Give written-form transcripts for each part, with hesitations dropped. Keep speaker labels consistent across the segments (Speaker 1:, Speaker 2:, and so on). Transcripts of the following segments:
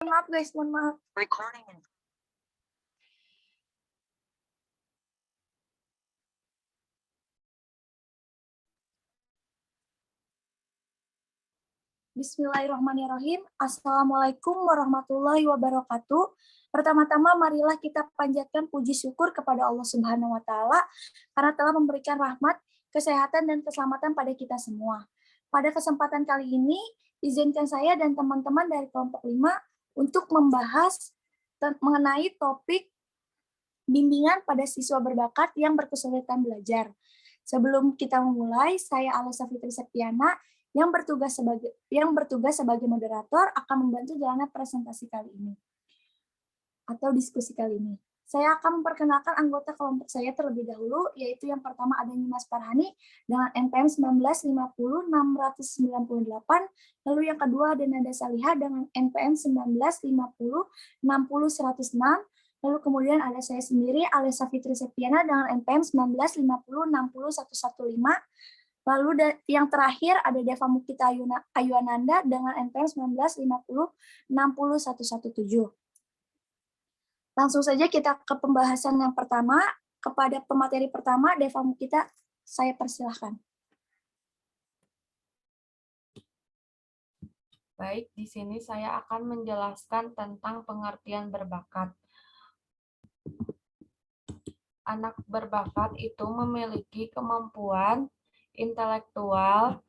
Speaker 1: Maaf guys, mohon maaf. Bismillahirrahmanirrahim. Assalamualaikum warahmatullahi wabarakatuh. Pertama-tama marilah kita panjatkan puji syukur kepada Allah Subhanahu wa taala karena telah memberikan rahmat, kesehatan dan keselamatan pada kita semua. Pada kesempatan kali ini, izinkan saya dan teman-teman dari kelompok 5 untuk membahas mengenai topik bimbingan pada siswa berbakat yang berkesulitan belajar. Sebelum kita memulai, saya Alisa Fitri Septiana yang bertugas sebagai moderator akan membantu jalannya presentasi kali ini atau diskusi kali ini. Saya akan memperkenalkan anggota kelompok saya terlebih dahulu, yaitu yang pertama ada Nimas Farhani dengan NPM 1950-698, lalu yang kedua ada Nada Saliha dengan NPM 1950-60-106, lalu kemudian ada saya sendiri, Alisa Fitri Septiana dengan NPM 1950-60-115, lalu yang terakhir ada Deva Mukita Ayuananda dengan NPM 1950-60-117. Langsung saja kita ke pembahasan yang pertama. Kepada pemateri pertama, Deva Mukita, saya persilahkan.
Speaker 2: Baik, di sini saya akan menjelaskan tentang pengertian berbakat. Anak berbakat itu memiliki kemampuan intelektual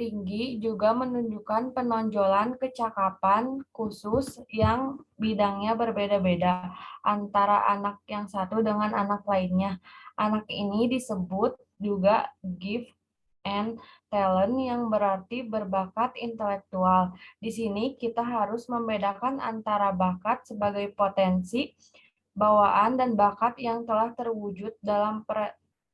Speaker 2: tinggi, juga menunjukkan penonjolan kecakapan khusus yang bidangnya berbeda-beda antara anak yang satu dengan anak lainnya. Anak ini disebut juga gift and talent yang berarti berbakat intelektual. Di sini kita harus membedakan antara bakat sebagai potensi, bawaan, dan bakat yang telah terwujud dalam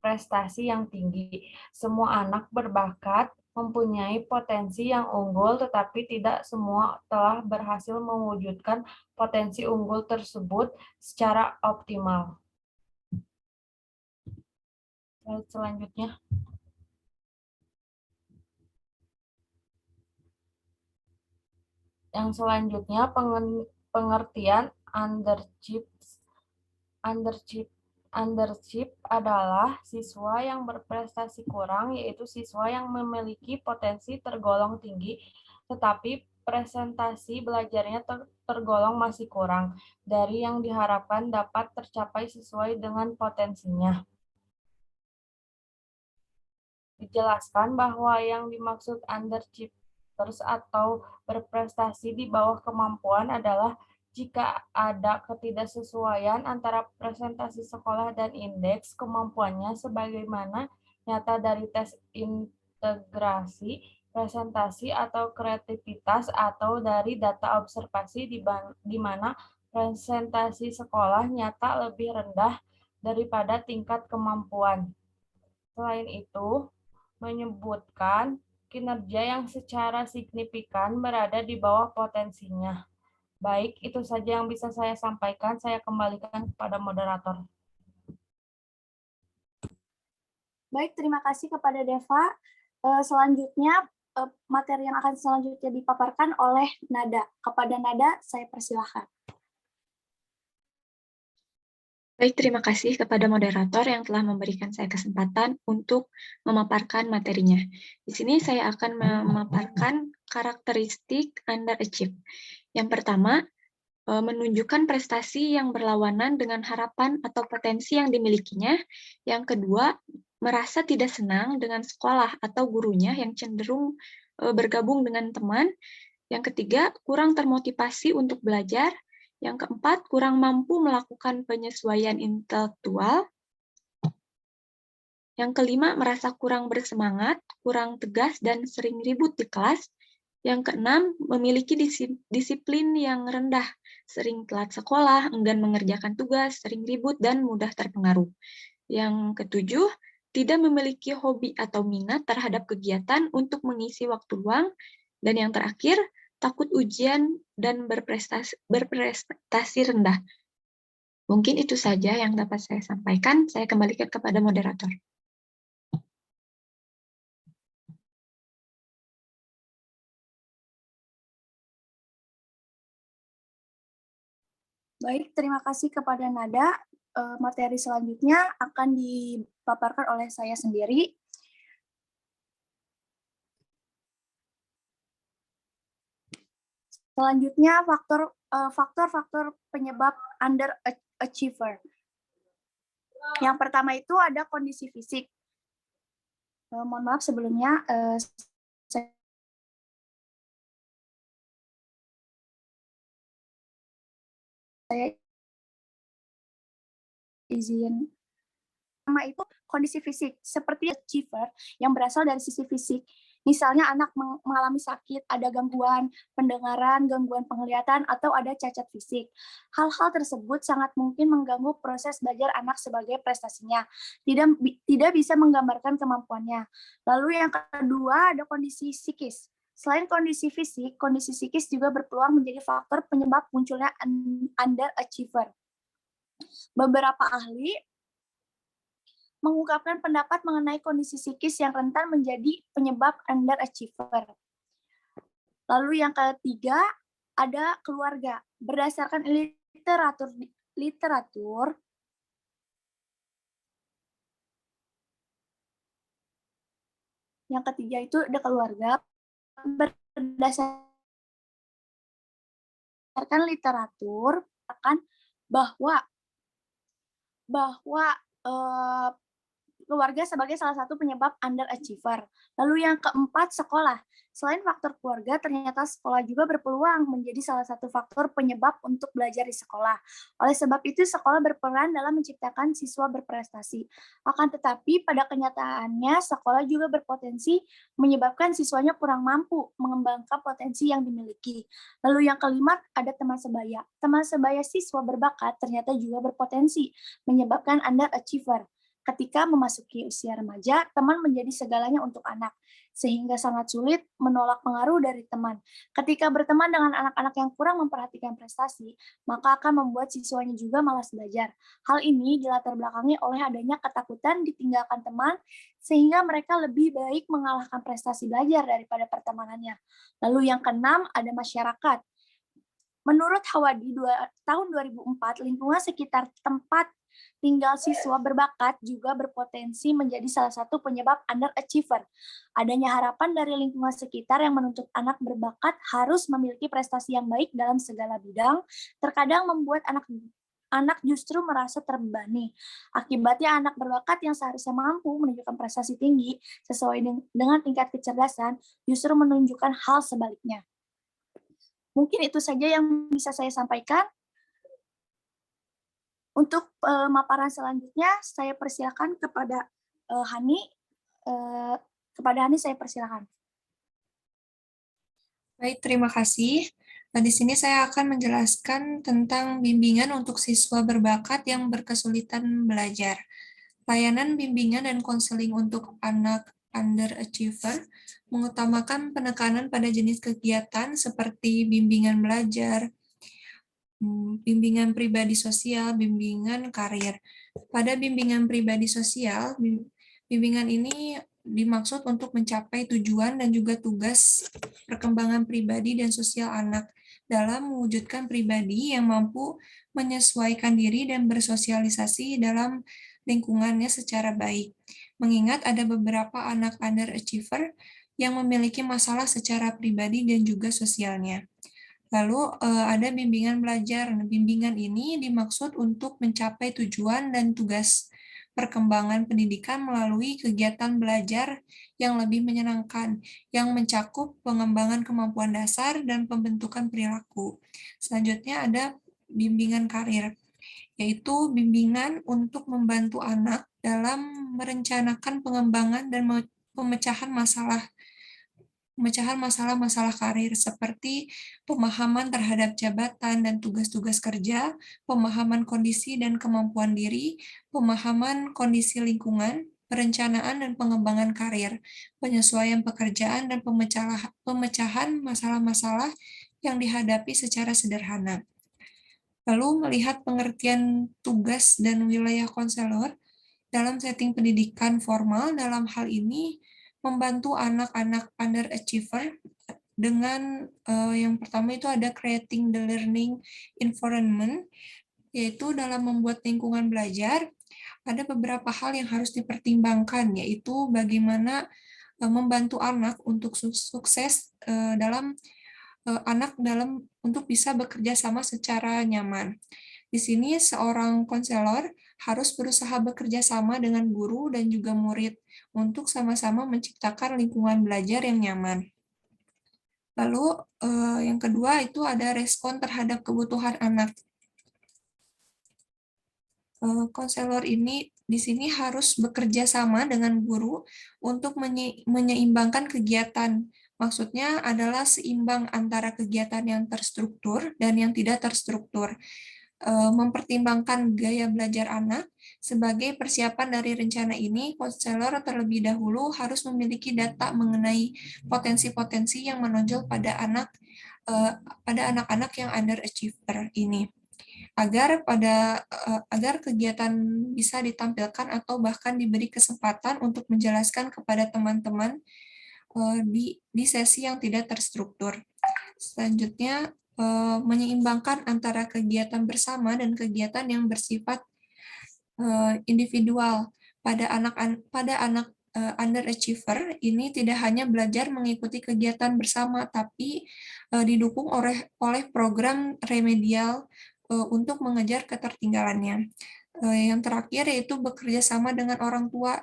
Speaker 2: prestasi yang tinggi. Semua anak berbakat mempunyai potensi yang unggul, tetapi tidak semua telah berhasil mewujudkan potensi unggul tersebut secara optimal. Slide selanjutnya. Yang selanjutnya pengertian underachieve adalah siswa yang berprestasi kurang, yaitu siswa yang memiliki potensi tergolong tinggi, tetapi presentasi belajarnya tergolong masih kurang dari yang diharapkan dapat tercapai sesuai dengan potensinya. Dijelaskan bahwa yang dimaksud underachievers atau berprestasi di bawah kemampuan adalah jika ada ketidaksesuaian antara presentasi sekolah dan indeks kemampuannya sebagaimana nyata dari tes integrasi, presentasi atau kreativitas, atau dari data observasi di mana presentasi sekolah nyata lebih rendah daripada tingkat kemampuan. Selain itu, menyebutkan kinerja yang secara signifikan berada di bawah potensinya. Baik, itu saja yang bisa saya sampaikan. Saya kembalikan kepada moderator.
Speaker 1: Baik, terima kasih kepada Deva. Selanjutnya, materi yang akan selanjutnya dipaparkan oleh Nada. Kepada Nada, saya persilahkan.
Speaker 3: Baik, terima kasih kepada moderator yang telah memberikan saya kesempatan untuk memaparkan materinya. Di sini saya akan memaparkan karakteristik underachieve. Yang pertama, menunjukkan prestasi yang berlawanan dengan harapan atau potensi yang dimilikinya. Yang kedua, merasa tidak senang dengan sekolah atau gurunya yang cenderung bergabung dengan teman. Yang ketiga, kurang termotivasi untuk belajar. Yang keempat, kurang mampu melakukan penyesuaian intelektual. Yang kelima, merasa kurang bersemangat, kurang tegas, dan sering ribut di kelas. Yang keenam, memiliki disiplin yang rendah, sering telat sekolah, enggan mengerjakan tugas, sering ribut, dan mudah terpengaruh. Yang ketujuh, tidak memiliki hobi atau minat terhadap kegiatan untuk mengisi waktu luang. Dan yang terakhir, takut ujian dan berprestasi rendah. Mungkin itu saja yang dapat saya sampaikan. Saya kembalikan kepada moderator.
Speaker 1: Baik, terima kasih kepada Nada. Materi selanjutnya akan dipaparkan oleh saya sendiri. Selanjutnya, faktor-faktor penyebab underachiever. Yang pertama itu ada kondisi fisik. Mohon maaf sebelumnya, saya izin. Pertama itu kondisi fisik, seperti achiever yang berasal dari sisi fisik. Misalnya anak mengalami sakit, ada gangguan pendengaran, gangguan penglihatan, atau ada cacat fisik. Hal-hal tersebut sangat mungkin mengganggu proses belajar anak sebagai prestasinya. Tidak bisa menggambarkan kemampuannya. Lalu yang kedua ada kondisi psikis. Selain kondisi fisik, kondisi psikis juga berpeluang menjadi faktor penyebab munculnya underachiever. Beberapa ahli mengungkapkan pendapat mengenai kondisi psikis yang rentan menjadi penyebab underachiever. Lalu yang ketiga, ada keluarga. Berdasarkan literatur yang ketiga itu ada keluarga. Berdasarkan literatur akan bahwa keluarga sebagai salah satu penyebab underachiever. Lalu yang keempat, sekolah. Selain faktor keluarga, ternyata sekolah juga berpeluang menjadi salah satu faktor penyebab untuk belajar di sekolah. Oleh sebab itu, sekolah berperan dalam menciptakan siswa berprestasi. Akan tetapi, pada kenyataannya, sekolah juga berpotensi menyebabkan siswanya kurang mampu mengembangkan potensi yang dimiliki. Lalu yang kelima, ada teman sebaya. Teman sebaya siswa berbakat ternyata juga berpotensi menyebabkan underachiever. Ketika memasuki usia remaja, teman menjadi segalanya untuk anak, sehingga sangat sulit menolak pengaruh dari teman. Ketika berteman dengan anak-anak yang kurang memperhatikan prestasi, maka akan membuat siswanya juga malas belajar. Hal ini dilatar belakangi oleh adanya ketakutan ditinggalkan teman, sehingga mereka lebih baik mengalahkan prestasi belajar daripada pertemanannya. Lalu yang keenam, ada masyarakat. Menurut Hawadi tahun 2004, lingkungan sekitar tempat tinggal siswa berbakat juga berpotensi menjadi salah satu penyebab underachiever. Adanya harapan dari lingkungan sekitar yang menuntut anak berbakat harus memiliki prestasi yang baik dalam segala bidang, terkadang membuat anak justru merasa terbebani. Akibatnya anak berbakat yang seharusnya mampu menunjukkan prestasi tinggi sesuai dengan tingkat kecerdasan justru menunjukkan hal sebaliknya. Mungkin itu saja yang bisa saya sampaikan. Untuk pemaparan selanjutnya, saya persilakan kepada Hani. Kepada Hani saya persilakan.
Speaker 4: Baik, terima kasih. Nah, di sini saya akan menjelaskan tentang bimbingan untuk siswa berbakat yang berkesulitan belajar. Layanan bimbingan dan konseling untuk anak underachiever mengutamakan penekanan pada jenis kegiatan seperti bimbingan belajar, bimbingan pribadi sosial, bimbingan karir. Pada bimbingan pribadi sosial, bimbingan ini dimaksud untuk mencapai tujuan dan juga tugas perkembangan pribadi dan sosial anak dalam mewujudkan pribadi yang mampu menyesuaikan diri dan bersosialisasi dalam lingkungannya secara baik. Mengingat ada beberapa anak underachiever yang memiliki masalah secara pribadi dan juga sosialnya. Lalu ada bimbingan belajar. Bimbingan ini dimaksud untuk mencapai tujuan dan tugas perkembangan pendidikan melalui kegiatan belajar yang lebih menyenangkan, yang mencakup pengembangan kemampuan dasar dan pembentukan perilaku. Selanjutnya ada bimbingan karir, yaitu bimbingan untuk membantu anak dalam merencanakan pengembangan dan pemecahan masalah-masalah karir seperti pemahaman terhadap jabatan dan tugas-tugas kerja, pemahaman kondisi dan kemampuan diri, pemahaman kondisi lingkungan, perencanaan dan pengembangan karir, penyesuaian pekerjaan dan pemecahan masalah-masalah yang dihadapi secara sederhana. Lalu melihat pengertian tugas dan wilayah konselor dalam setting pendidikan formal, dalam hal ini membantu anak-anak underachiever dengan yang pertama itu ada creating the learning environment, yaitu dalam membuat lingkungan belajar, ada beberapa hal yang harus dipertimbangkan, yaitu bagaimana membantu anak untuk sukses dalam untuk bisa bekerja sama secara nyaman. Di sini seorang konselor harus berusaha bekerja sama dengan guru dan juga murid untuk sama-sama menciptakan lingkungan belajar yang nyaman. Lalu yang kedua itu ada respon terhadap kebutuhan anak. Konselor ini di sini harus bekerja sama dengan guru untuk menyeimbangkan kegiatan. Maksudnya adalah seimbang antara kegiatan yang terstruktur dan yang tidak terstruktur. Mempertimbangkan gaya belajar anak. Sebagai persiapan dari rencana ini, konselor terlebih dahulu harus memiliki data mengenai potensi-potensi yang menonjol pada anak-anak yang underachiever ini, agar kegiatan bisa ditampilkan atau bahkan diberi kesempatan untuk menjelaskan kepada teman-teman di sesi yang tidak terstruktur. Selanjutnya, menyeimbangkan antara kegiatan bersama dan kegiatan yang bersifat individual. Pada anak underachiever ini tidak hanya belajar mengikuti kegiatan bersama, tapi didukung oleh program remedial untuk mengejar ketertinggalannya. Yang terakhir yaitu bekerja sama dengan orang tua,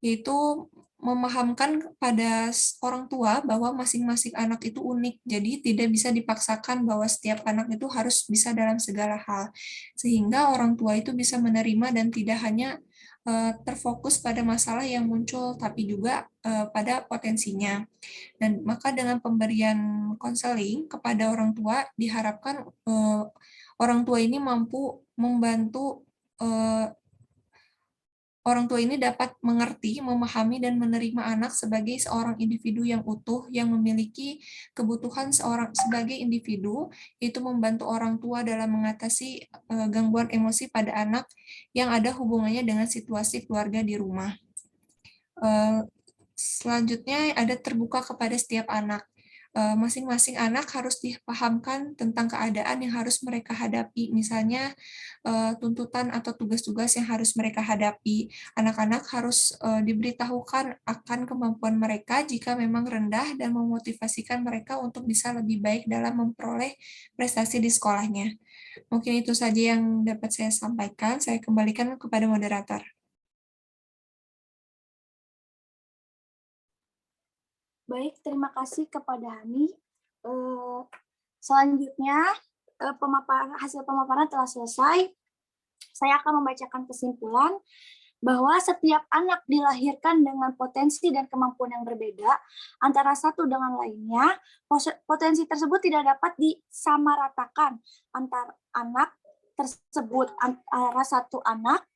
Speaker 4: yaitu memahamkan kepada orang tua bahwa masing-masing anak itu unik, jadi tidak bisa dipaksakan bahwa setiap anak itu harus bisa dalam segala hal, sehingga orang tua itu bisa menerima dan tidak hanya terfokus pada masalah yang muncul, tapi juga pada potensinya. Dan maka dengan pemberian konseling kepada orang tua, diharapkan orang tua ini mampu membantu orang tua ini dapat mengerti, memahami, dan menerima anak sebagai seorang individu yang utuh, yang memiliki kebutuhan sebagai individu, yaitu membantu orang tua dalam mengatasi gangguan emosi pada anak yang ada hubungannya dengan situasi keluarga di rumah. Selanjutnya ada terbuka kepada setiap anak. Masing-masing anak harus dipahamkan tentang keadaan yang harus mereka hadapi, misalnya tuntutan atau tugas-tugas yang harus mereka hadapi. Anak-anak harus diberitahukan akan kemampuan mereka jika memang rendah dan memotivasikan mereka untuk bisa lebih baik dalam memperoleh prestasi di sekolahnya. Mungkin itu saja yang dapat saya sampaikan. Saya kembalikan kepada moderator.
Speaker 1: Baik, terima kasih kepada Hani. Selanjutnya, hasil pemaparan telah selesai. Saya akan membacakan kesimpulan bahwa setiap anak dilahirkan dengan potensi dan kemampuan yang berbeda antara satu dengan lainnya. Potensi tersebut tidak dapat disamaratakan antar anak tersebut, antara satu anak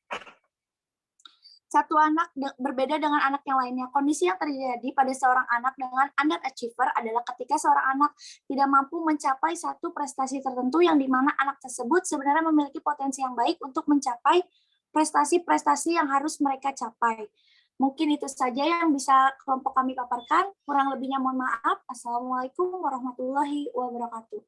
Speaker 1: berbeda dengan anak yang lainnya. Kondisi yang terjadi pada seorang anak dengan underachiever adalah ketika seorang anak tidak mampu mencapai satu prestasi tertentu yang dimana anak tersebut sebenarnya memiliki potensi yang baik untuk mencapai prestasi-prestasi yang harus mereka capai. Mungkin itu saja yang bisa kelompok kami paparkan. Kurang lebihnya mohon maaf. Assalamualaikum warahmatullahi wabarakatuh.